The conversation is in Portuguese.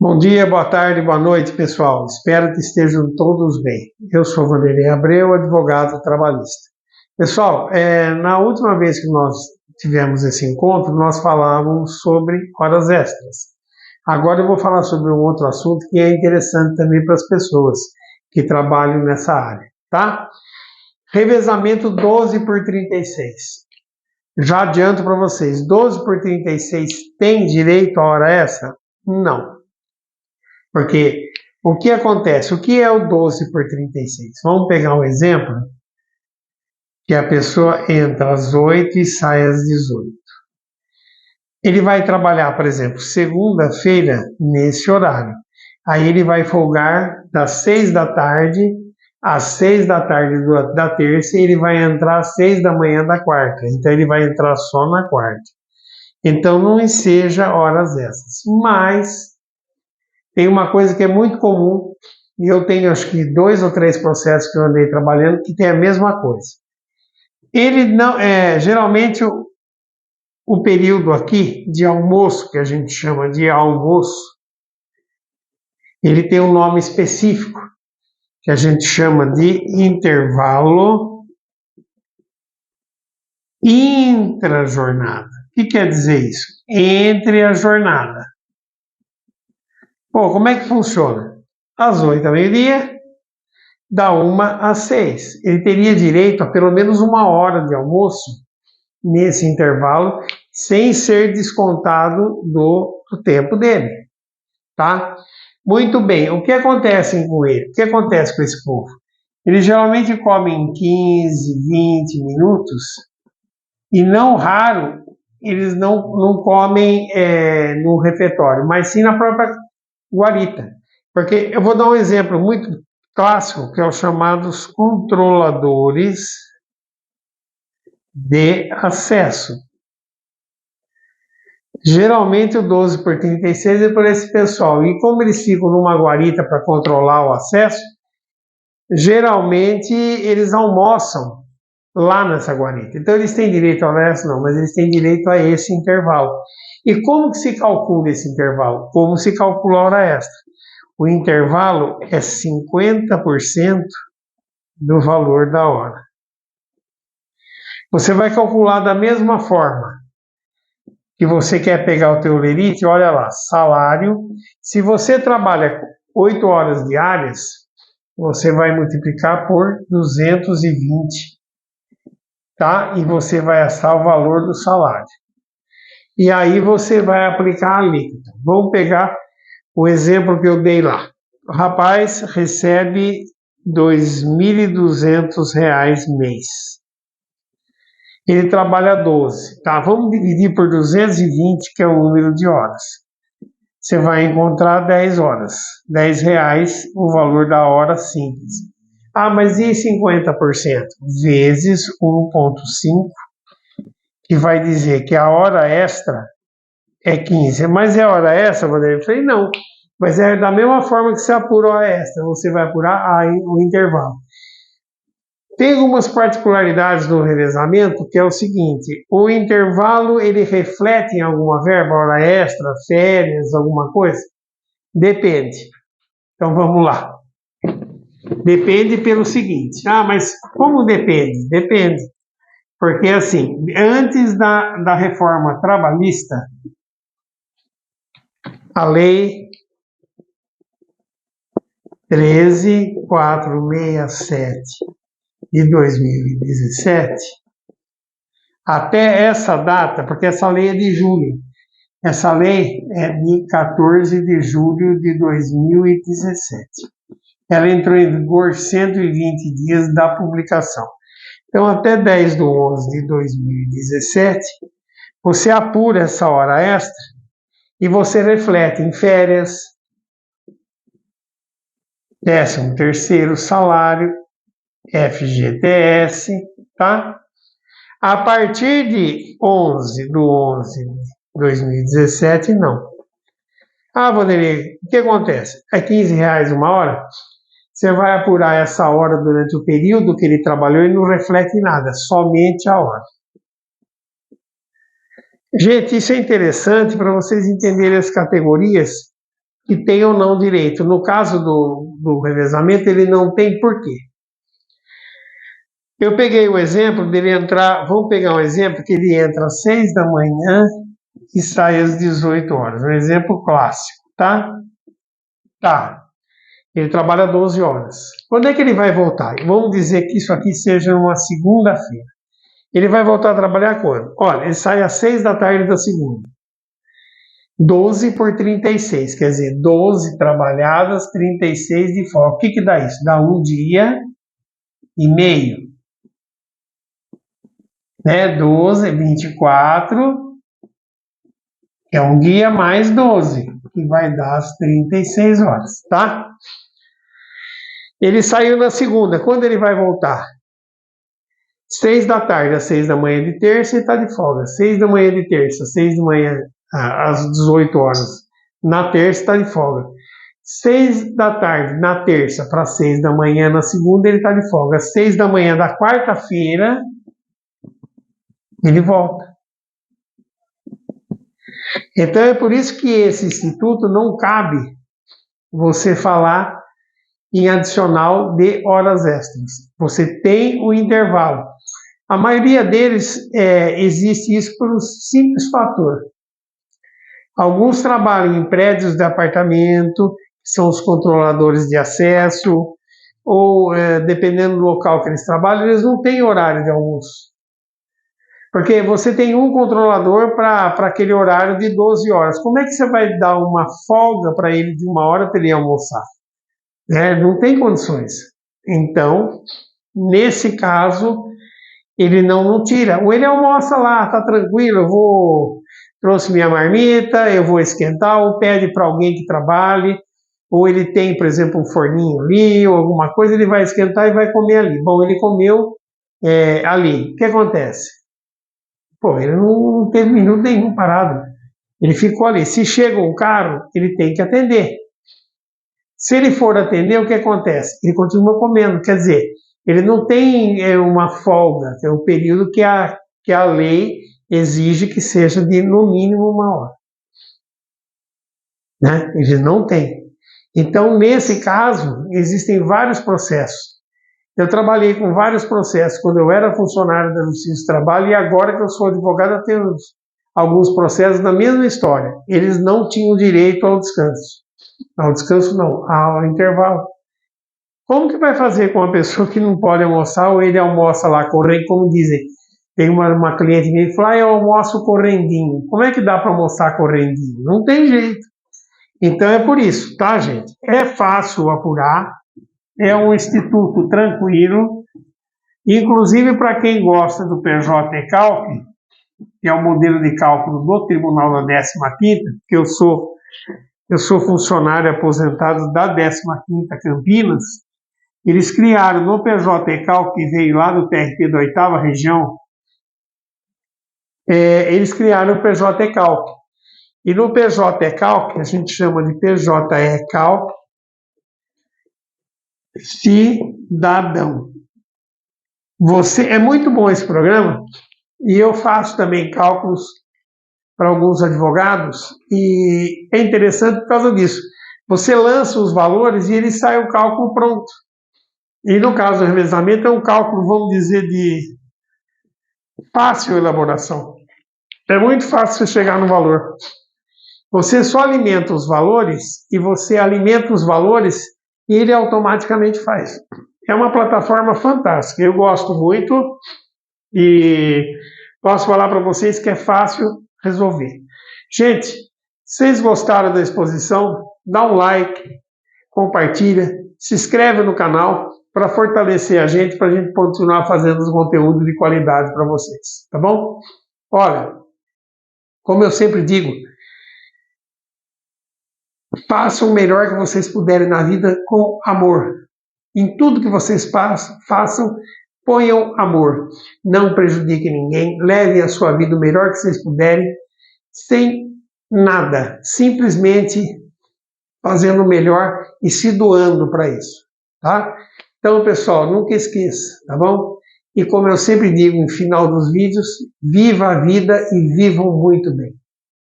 Bom dia, boa tarde, boa noite, pessoal. Espero que estejam todos bem. Eu sou Vanderlei Abreu, advogado trabalhista. Pessoal, na última vez que nós tivemos esse encontro, nós falávamos sobre horas extras. Agora eu vou falar sobre um outro assunto que é interessante também para as pessoas que trabalham nessa área, tá? Revezamento 12 por 36. Já adianto para vocês, 12 por 36 tem direito à hora extra? Não. Porque o que acontece? O que é o 12 por 36? Vamos pegar um exemplo que a pessoa entra às 8 e sai às 18. Ele vai trabalhar, por exemplo, segunda-feira nesse horário. Aí ele vai folgar das 6 da tarde às 6 da tarde da terça e ele vai entrar às 6 da manhã da quarta. Então ele vai entrar só na quarta. Então não enseja horas extras. Mas tem uma coisa que é muito comum, e eu tenho acho que 2 ou 3 processos que eu andei trabalhando que tem a mesma coisa. Ele não geralmente o período aqui de almoço, que a gente chama de almoço, ele tem um nome específico, que a gente chama de intervalo intrajornada. O que quer dizer isso? Entre a jornada. Pô, como é que funciona? Às 8 da meio-dia, da 1 às 6. Ele teria direito a pelo menos 1 hora de almoço nesse intervalo, sem ser descontado do tempo dele, tá? Muito bem, o que acontece com ele? O que acontece com esse povo? Eles geralmente comem 15, 20 minutos e não raro eles não comem no refeitório, mas sim na própria guarita. Porque eu vou dar um exemplo muito clássico, que é os chamados controladores de acesso. Geralmente o 12 por 36 é por esse pessoal. E como eles ficam numa guarita para controlar o acesso, geralmente eles almoçam lá nessa guarita. Então eles têm direito ao resto? Não, mas eles têm direito a esse intervalo. E como que se calcula esse intervalo? Como se calcula a hora extra? O intervalo é 50% do valor da hora. Você vai calcular da mesma forma que você quer pegar o teu lerite, olha lá, salário. Se você trabalha 8 horas diárias, você vai multiplicar por 220, tá? E você vai achar o valor do salário. E aí você vai aplicar a alíquota. Vamos pegar o exemplo que eu dei lá. O rapaz recebe R$ 2.200 mês. Ele trabalha 12, tá? Vamos dividir por 220, que é o número de horas. Você vai encontrar 10 horas. R$10 o valor da hora simples. Ah, mas e 50%? Vezes 1,5, que vai dizer que a hora extra é 15. Mas é hora extra, Vanderlei? Eu falei, não. Mas é da mesma forma que você apura a hora extra, você vai apurar o intervalo. Tem algumas particularidades no revezamento, que é o seguinte: o intervalo ele reflete em alguma verba, hora extra, férias, alguma coisa? Depende. Então vamos lá. Depende pelo seguinte: mas como depende? Depende. Porque assim, antes da reforma trabalhista, a lei 13.467 de 2017, até essa data, porque essa lei é de julho, essa lei é de 14 de julho de 2017. Ela entrou em vigor 120 dias da publicação. Então, até 10/11 de 2017, você apura essa hora extra e você reflete em férias, 13º salário, FGTS, tá? A partir de 11/11 de 2017, não. Vanderlei, o que acontece? É R$15 uma hora? Você vai apurar essa hora durante o período que ele trabalhou e não reflete nada, somente a hora. Gente, isso é interessante para vocês entenderem as categorias, que tem ou não direito. No caso do revezamento, ele não tem porquê. Eu peguei o exemplo dele entrar, vamos pegar um exemplo que ele entra às 6 da manhã e sai às 18 horas. Um exemplo clássico, tá? Tá. Ele trabalha 12 horas. Quando é que ele vai voltar? Vamos dizer que isso aqui seja uma segunda-feira. Ele vai voltar a trabalhar quando? Olha, ele sai às 6 da tarde da segunda. 12 por 36, quer dizer, 12 trabalhadas, 36 de folga. O que dá isso? Dá 1 dia e meio. Né? 12, 24, é um dia mais 12, que vai dar as 36 horas, tá? Ele saiu na segunda, quando ele vai voltar? 6 da tarde às 6 da manhã de terça e está de folga. 6 da manhã de terça, 6 da manhã às 18 horas. Na terça está de folga. 6 da tarde na terça para 6 da manhã na segunda ele está de folga. 6 da manhã da quarta-feira ele volta. Então é por isso que esse instituto não cabe você falar em adicional de horas extras. Você tem o intervalo. A maioria deles existe isso por um simples fator. Alguns trabalham em prédios de apartamento, que são os controladores de acesso, ou dependendo do local que eles trabalham, eles não têm horário de almoço. Porque você tem um controlador para aquele horário de 12 horas. Como é que você vai dar uma folga para ele de 1 hora para ele almoçar? Não tem condições. Então, nesse caso, ele não tira. Ou ele almoça lá, tá tranquilo, trouxe minha marmita, eu vou esquentar, ou pede para alguém que trabalhe, ou ele tem, por exemplo, um forninho ali, ou alguma coisa, ele vai esquentar e vai comer ali. Bom, ele comeu ali. O que acontece? Pô, ele não teve minuto nenhum parado. Ele ficou ali. Se chega um carro, ele tem que atender. Se ele for atender, o que acontece? Ele continua comendo. Quer dizer, ele não tem uma folga, é um período que a lei exige que seja de no mínimo 1 hora. Né? Ele não tem. Então, nesse caso, existem vários processos. Eu trabalhei com vários processos quando eu era funcionário da Justiça do Trabalho e agora que eu sou advogado, eu tenho alguns processos da mesma história. Eles não tinham direito ao descanso. Ao descanso não, ao intervalo. Como que vai fazer com uma pessoa que não pode almoçar ou ele almoça lá correndo, como dizem? Tem uma cliente minha que fala, eu almoço correndinho. Como é que dá para almoçar correndinho? Não tem jeito. Então é por isso, tá, gente? É fácil apurar, é um instituto tranquilo, inclusive para quem gosta do PJ-Calc, que é o modelo de cálculo do Tribunal da 15ª, que eu sou funcionário aposentado da 15ª Campinas. Eles criaram no PJ-Calc, que veio lá do TRT da 8ª Região, eles criaram o PJ-Calc. E no PJ-Calc, a gente chama de PJ-Calc Cidadão. É muito bom esse programa, e eu faço também cálculos para alguns advogados, e é interessante por causa disso. Você lança os valores e ele sai o cálculo pronto. E no caso do revezamento é um cálculo, vamos dizer, de fácil elaboração. É muito fácil você chegar no valor. Você só alimenta os valores e você alimenta os valores e ele automaticamente faz. É uma plataforma fantástica. Eu gosto muito e posso falar para vocês que é fácil resolver. Gente, se vocês gostaram da exposição, dá um like, compartilha, se inscreve no canal para fortalecer a gente, para a gente continuar fazendo os conteúdos de qualidade para vocês, tá bom? Olha, como eu sempre digo, façam o melhor que vocês puderem na vida com amor. Em tudo que vocês façam, ponham amor. Não prejudiquem ninguém, levem a sua vida o melhor que vocês puderem, sem nada, simplesmente fazendo o melhor e se doando para isso, tá? Então, pessoal, nunca esqueça, tá bom? E como eu sempre digo no final dos vídeos, viva a vida e vivam muito bem.